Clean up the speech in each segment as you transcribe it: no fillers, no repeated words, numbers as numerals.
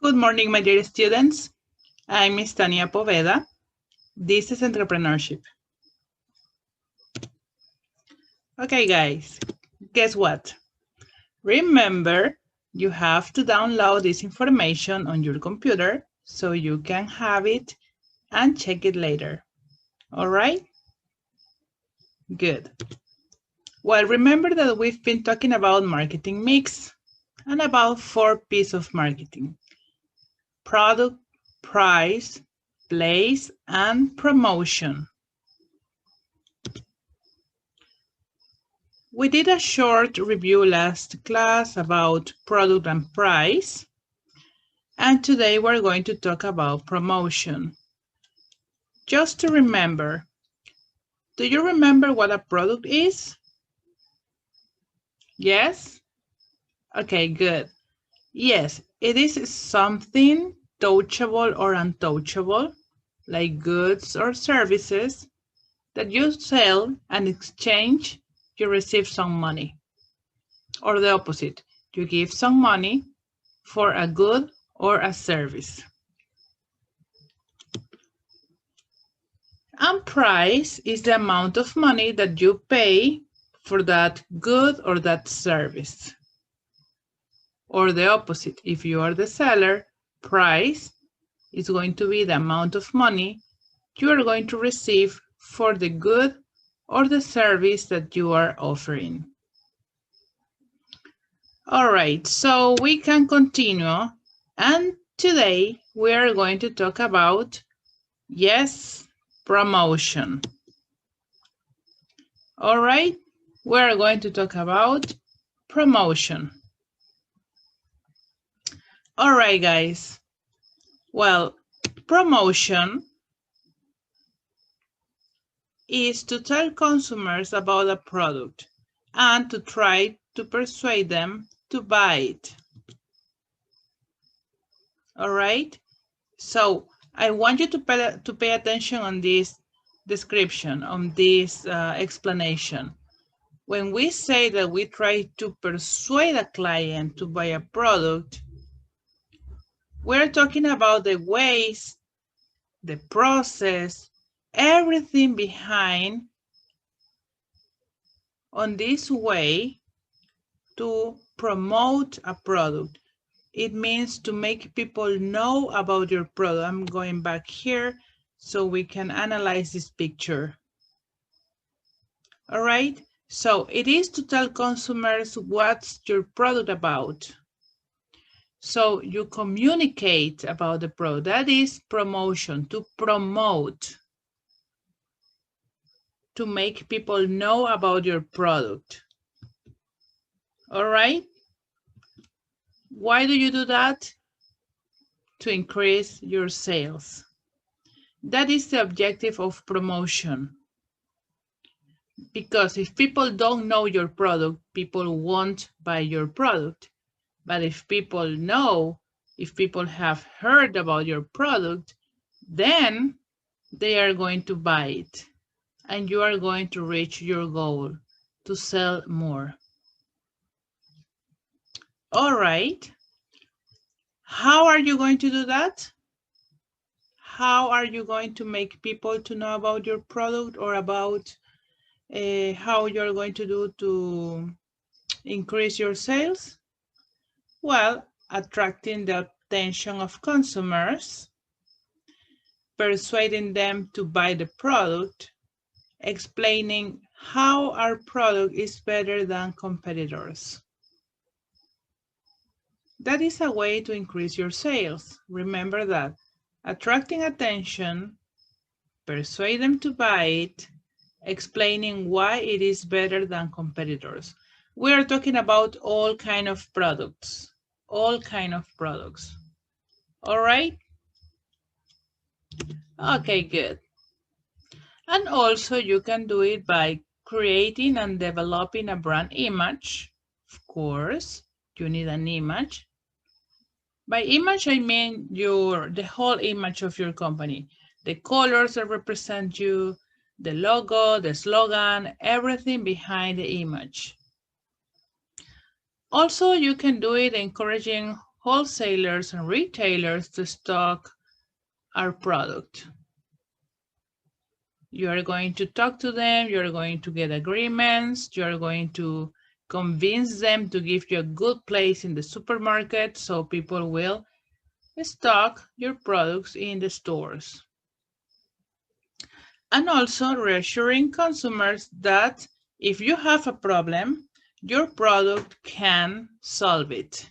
Good morning, my dear students. I'm Miss Tania Poveda. This is Entrepreneurship. Okay, guys, guess what? Remember, you have to download this information on your computer so you can have it and check it later. All right? Good. Well, remember that we've been talking about marketing mix and about 4 P's of marketing: product, price, place, and promotion. We did a short review last class about product and price, and today we're going to talk about promotion. Just to remember, do you remember what a product is? Yes? Okay, good. Yes, it is something touchable or untouchable, like goods or services, that you sell and exchange, you receive some money. Or the opposite, you give some money for a good or a service. And price is the amount of money that you pay for that good or that service. Or the opposite, if you are the seller, price is going to be the amount of money you are going to receive for the good or the service that you are offering. All right, so we can continue. And today we are going to talk about, yes, promotion. All right, we are going to talk about promotion. All right, guys. Well, promotion is to tell consumers about a product and to try to persuade them to buy it. All right? So I want you to pay attention on this description, on this explanation. When we say that we try to persuade a client to buy a product, we're talking about the ways, the process, everything behind on this way to promote a product. It means to make people know about your product. I'm going back here so we can analyze this picture. All right, so it is to tell consumers what's your product about. So you communicate about the product. That is promotion, to promote, to make people know about your product. All right? Why do you do that? To increase your sales. That is the objective of promotion. Because if people don't know your product, people won't buy your product. But if people know, if people have heard about your product, then they are going to buy it. And you are going to reach your goal, to sell more. All right. How are you going to do that? How are you going to make people to know about your product, or about how you're going to do to increase your sales? Well, attracting the attention of consumers, persuading them to buy the product, explaining how our product is better than competitors. That is a way to increase your sales. Remember that. Attracting attention, persuade them to buy it, explaining why it is better than competitors. We are talking about all kind of products. All kind of products. All right? Okay, good. And also you can do it by creating and developing a brand image. Of course, you need an image. By image, I mean the whole image of your company. The colors that represent you, the logo, the slogan, everything behind the image. Also, you can do it encouraging wholesalers and retailers to stock our product. You are going to talk to them, you're going to get agreements, you're going to convince them to give you a good place in the supermarket so people will stock your products in the stores. And also reassuring consumers that if you have a problem, your product can solve it.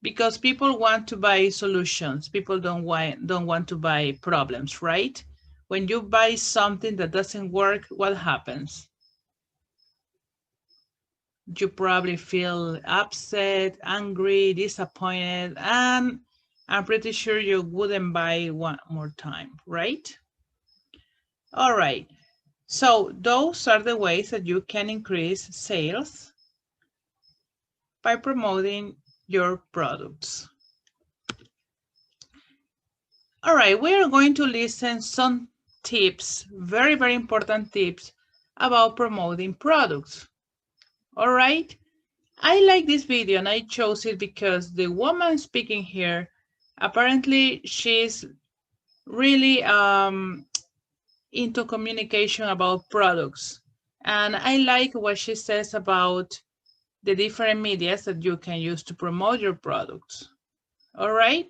Because people want to buy solutions. People don't want to buy problems, right? When you buy something that doesn't work, what happens? You probably feel upset, angry, disappointed, and I'm pretty sure you wouldn't buy one more time, right? All right. So those are the ways that you can increase sales by promoting your products. All right, we are going to listen some tips, very, very important tips about promoting products. All right, I like this video and I chose it because the woman speaking here, apparently she's really into communication about products. And I like what she says about the different medias that you can use to promote your products. All right.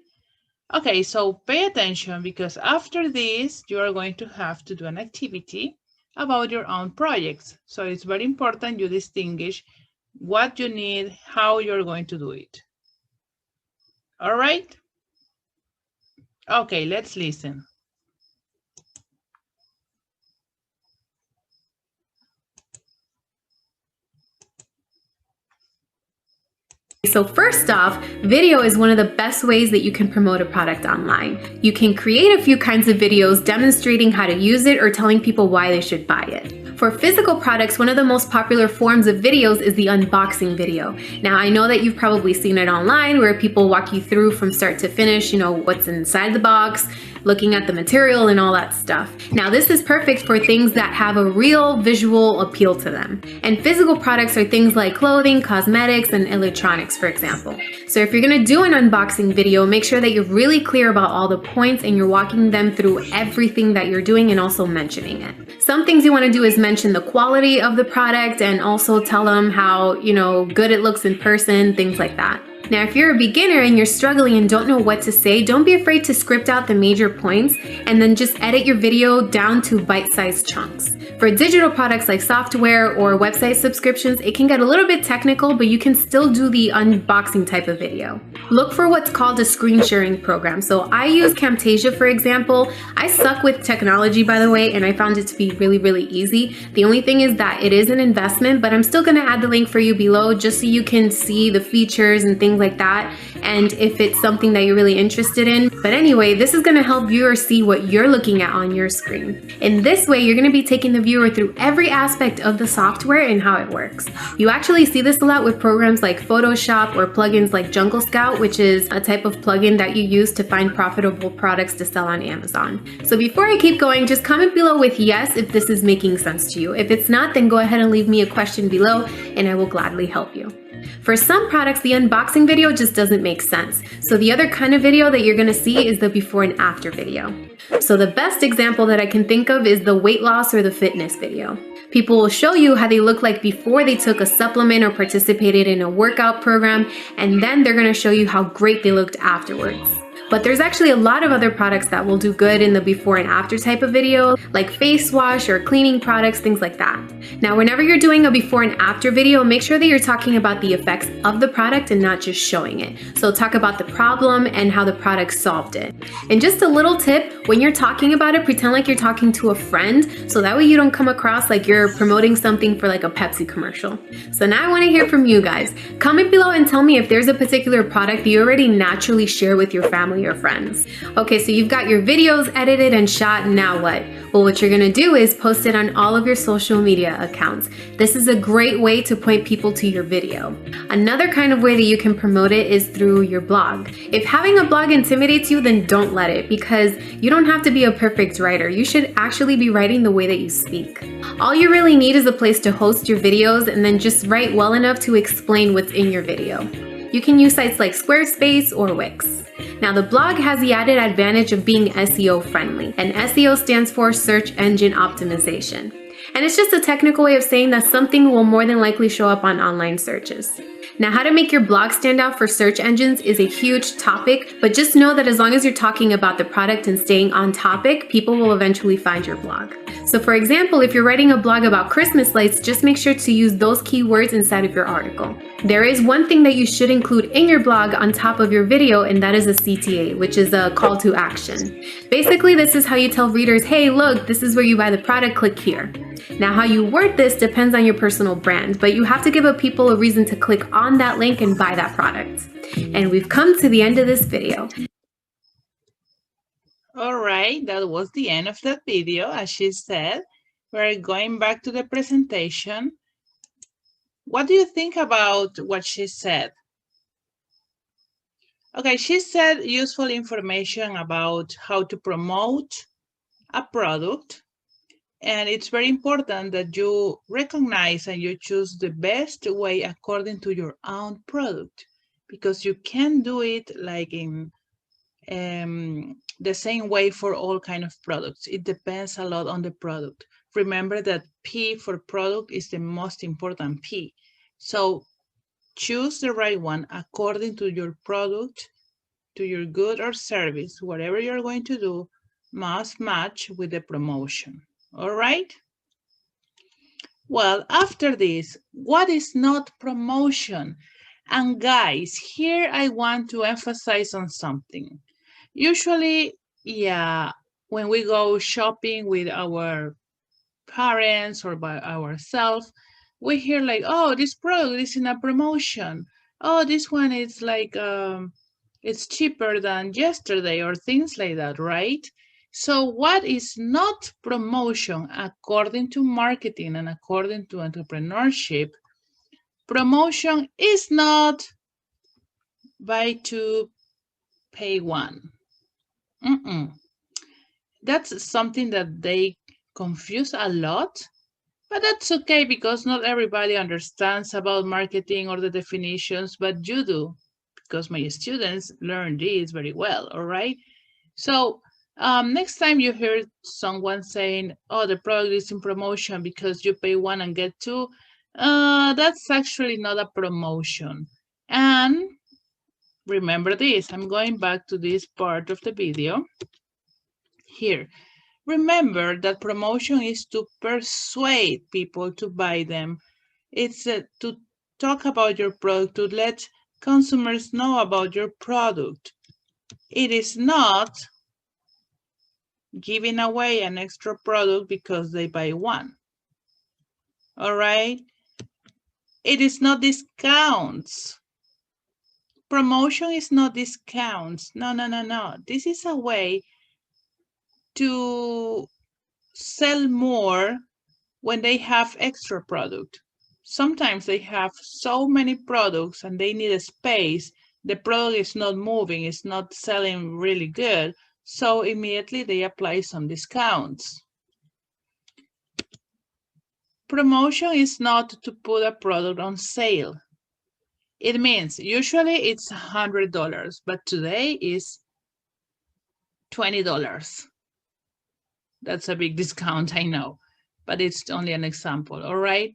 Okay, so pay attention because after this, you are going to have to do an activity about your own projects. So it's very important you distinguish what you need, how you're going to do it. All right? Okay, let's listen. So first off, video is one of the best ways that you can promote a product online. You can create a few kinds of videos demonstrating how to use it or telling people why they should buy it. For physical products, one of the most popular forms of videos is the unboxing video. Now, I know that you've probably seen it online where people walk you through from start to finish, you know, what's inside the box, looking at the material and all that stuff. Now, this is perfect for things that have a real visual appeal to them. And physical products are things like clothing, cosmetics, and electronics, for example. So if you're gonna do an unboxing video, make sure that you're really clear about all the points and you're walking them through everything that you're doing and also mentioning it. Some things you wanna do is mention the quality of the product and also tell them how, you know, good it looks in person, things like that. Now, if you're a beginner and you're struggling and don't know what to say, don't be afraid to script out the major points and then just edit your video down to bite-sized chunks. For digital products like software or website subscriptions, it can get a little bit technical, but you can still do the unboxing type of video. Look for what's called a screen sharing program. So I use Camtasia, for example. I suck with technology, by the way, and I found it to be really, really easy. The only thing is that it is an investment, but I'm still gonna add the link for you below just so you can see the features and things like that, and if it's something that you're really interested in. But anyway, this is going to help viewers see what you're looking at on your screen. In this way, you're going to be taking the viewer through every aspect of the software and how it works. You actually see this a lot with programs like Photoshop or plugins like Jungle Scout, which is a type of plugin that you use to find profitable products to sell on Amazon. So before I keep going, just comment below with yes if this is making sense to you. If it's not, then go ahead and leave me a question below and I will gladly help you. For some products, the unboxing video just doesn't make sense. So the other kind of video that you're gonna see is the before and after video. So the best example that I can think of is the weight loss or the fitness video. People will show you how they look like before they took a supplement or participated in a workout program, and then they're gonna show you how great they looked afterwards. But there's actually a lot of other products that will do good in the before and after type of video, like face wash or cleaning products, things like that. Now, whenever you're doing a before and after video, make sure that you're talking about the effects of the product and not just showing it. So talk about the problem and how the product solved it. And just a little tip, when you're talking about it, pretend like you're talking to a friend, so that way you don't come across like you're promoting something for like a Pepsi commercial. So now I want to hear from you guys. Comment below and tell me if there's a particular product that you already naturally share with your family or friends. Okay, so you've got your videos edited and shot, now what? Well, what you're gonna do is post it on all of your social media accounts. This is a great way to point people to your video. Another kind of way that you can promote it is through your blog. If having a blog intimidates you, then don't let it, because you don't have to be a perfect writer. You should actually be writing the way that you speak. All you really need is a place to host your videos and then just write well enough to explain what's in your video. You can use sites like Squarespace or Wix. Now, the blog has the added advantage of being SEO friendly, and SEO stands for Search Engine Optimization. And it's just a technical way of saying that something will more than likely show up on online searches. Now, how to make your blog stand out for search engines is a huge topic, but just know that as long as you're talking about the product and staying on topic, people will eventually find your blog. So for example, if you're writing a blog about Christmas lights, just make sure to use those keywords inside of your article. There is one thing that you should include in your blog on top of your video, and that is a CTA, which is a call to action. Basically, this is how you tell readers, hey, look, this is where you buy the product, click here. Now, how you word this depends on your personal brand, but you have to give people a reason to click on that link and buy that product. And we've come to the end of this video. All right, that was the end of that video. As she said, we're going back to the presentation. What do you think about what she said? Okay, she said useful information about how to promote a product. And it's very important that you recognize and you choose the best way according to your own product, because you can't do it like in the same way for all kind of products. It depends a lot on the product. Remember that P for product is the most important P. So choose the right one according to your product, to your good or service. Whatever you're going to do must match with the promotion. All right. Well, after this, what is not promotion? And guys, here I want to emphasize on something. Usually, yeah, when we go shopping with our parents or by ourselves, we hear like, oh, this product is in a promotion. Oh, this one is like, it's cheaper than yesterday or things like that, right? So what is not promotion according to marketing and according to entrepreneurship? Promotion is not buy two, pay one. That's something that they confuse a lot, but that's okay because not everybody understands about marketing or the definitions, but you do, because my students learn this very well, all right? So next time you hear someone saying, oh, the product is in promotion because you pay one and get two, that's actually not a promotion. And remember this, I'm going back to this part of the video here. Remember that promotion is to persuade people to buy them. It's to talk about your product, to let consumers know about your product. It is not giving away an extra product because they buy one. All right? It is not discounts. Promotion is not discounts. No. This is a way to sell more when they have extra product. Sometimes they have so many products and they need a space. The product is not moving, it's not selling really good. So immediately they apply some discounts. Promotion is not to put a product on sale. It means usually it's $100, but today is $20. That's a big discount, I know, but it's only an example, all right?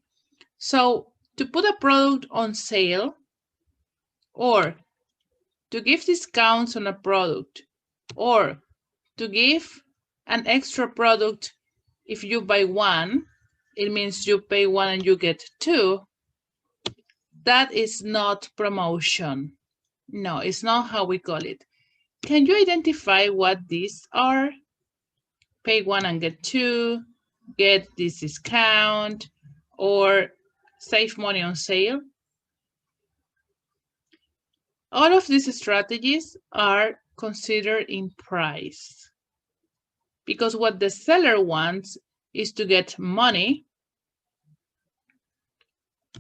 So to put a product on sale or to give discounts on a product or to give an extra product if you buy one, it means you pay one and you get two. That is not promotion. No, it's not how we call it. Can you identify what these are? Pay one and get two, get this discount, or save money on sale. All of these strategies are considered in price because what the seller wants is to get money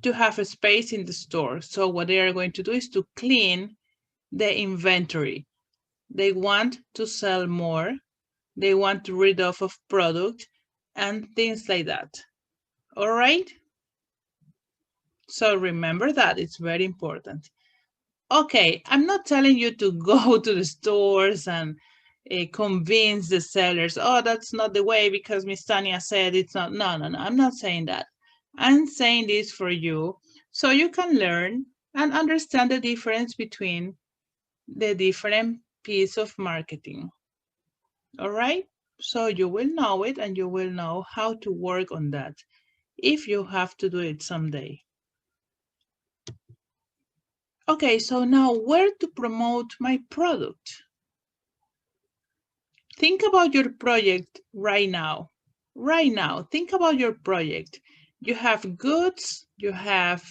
to have a space in the store. So what they are going to do is to clean the inventory. They want to sell more. They want to rid off of product and things like that. All right? So remember that, it's very important. Okay, I'm not telling you to go to the stores and convince the sellers, oh, that's not the way because Miss Tanya said it's not. No, no, no, I'm not saying that. I'm saying this for you so you can learn and understand the difference between the different piece of marketing. All right? So you will know it and you will know how to work on that if you have to do it someday. Okay, so now where to promote my product? Think about your project right now. Right now, think about your project. You have goods, you have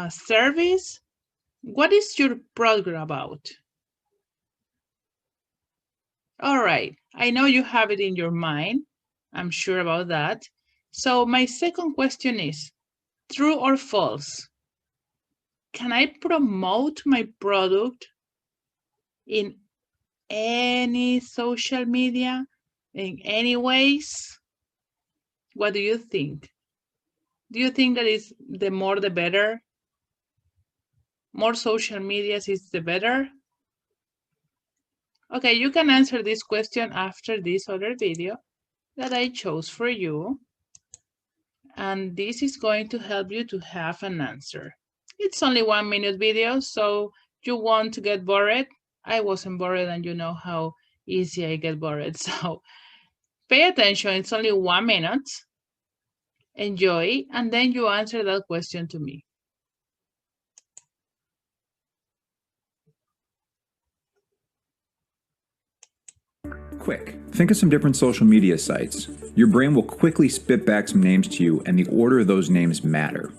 service. What is your product about? All right, I know you have it in your mind. I'm sure about that. So my second question is, true or false? Can I promote my product in any social media, in any ways? What do you think? Do you think that is the more the better? More social medias is the better? Okay, you can answer this question after this other video that I chose for you. And this is going to help you to have an answer. It's only 1 minute video, so you won't get bored. I wasn't bored and you know how easy I get bored. So pay attention, it's only 1 minute. Enjoy, and then you answer that question to me. Quick, think of some different social media sites. Your brain will quickly spit back some names to you, and the order of those names matter.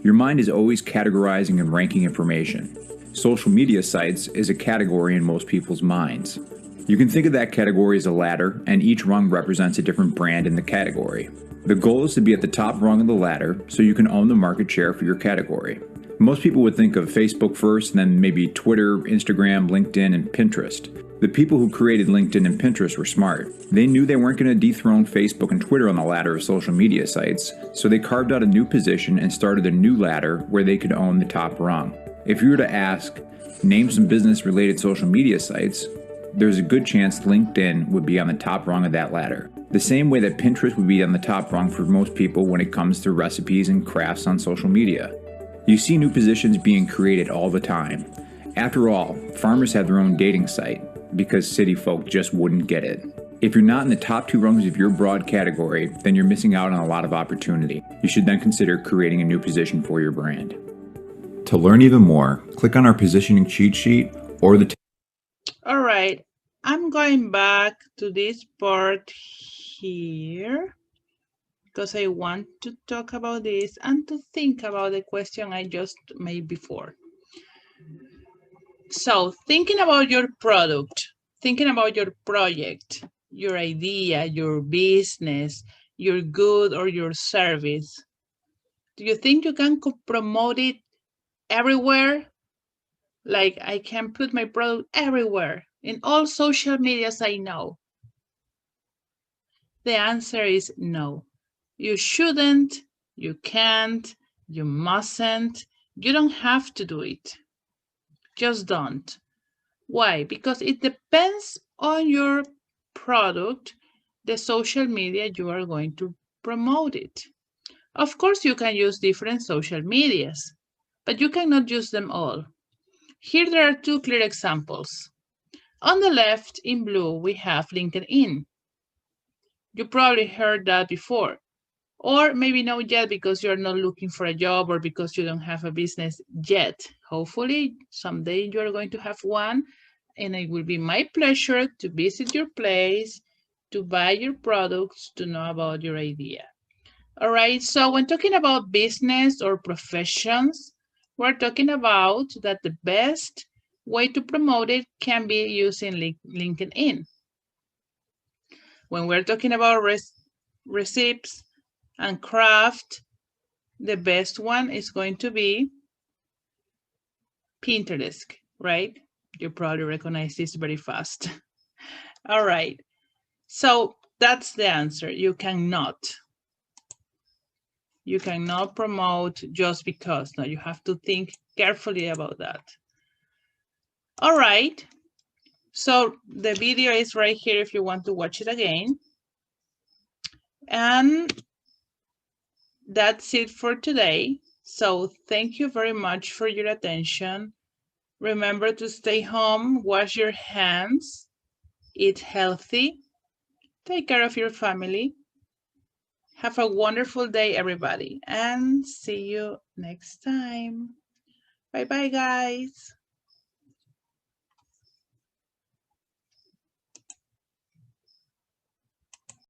Your mind is always categorizing and ranking information. Social media sites is a category in most people's minds. You can think of that category as a ladder, and each rung represents a different brand in the category. The goal is to be at the top rung of the ladder so you can own the market share for your category. Most people would think of Facebook first, then maybe Twitter, Instagram, LinkedIn, and Pinterest. The people who created LinkedIn and Pinterest were smart. They knew they weren't going to dethrone Facebook and Twitter on the ladder of social media sites, so they carved out a new position and started a new ladder where they could own the top rung. If you were to ask, name some business-related social media sites, there's a good chance LinkedIn would be on the top rung of that ladder. The same way that Pinterest would be on the top rung for most people when it comes to recipes and crafts on social media. You see new positions being created all the time. After all, farmers have their own dating site because city folk just wouldn't get it. If you're not in the top 2 rungs of your broad category, then you're missing out on a lot of opportunity. You should then consider creating a new position for your brand. To learn even more, click on our positioning cheat sheet or the All right, I'm going back to this part here because I want to talk about this and to think about the question I just made before. So thinking about your product, thinking about your project, your idea, your business, your good or your service, do you think you can promote it everywhere? Like I can put my product everywhere in all social medias I know. The answer is no. You shouldn't, you can't, you mustn't, you don't have to do it. Just don't. Why? Because it depends on your product, the social media you are going to promote it. Of course, you can use different social medias, but you cannot use them all. Here there are 2 clear examples. On the left, in blue, we have LinkedIn. You probably heard that before, or maybe not yet because you're not looking for a job or because you don't have a business yet. Hopefully, someday you're going to have one, and it will be my pleasure to visit your place, to buy your products, to know about your idea. All right, so when talking about business or professions, we're talking about that the best way to promote it can be using LinkedIn. When we're talking about recipes and craft, the best one is going to be Pinterest, right? You probably recognize this very fast. All right, so that's the answer. You cannot promote just because. No, you have to think carefully about that. All right. So the video is right here if you want to watch it again. And that's it for today. So thank you very much for your attention. Remember to stay home, wash your hands, eat healthy, take care of your family. Have a wonderful day, everybody, and see you next time. Bye-bye, guys.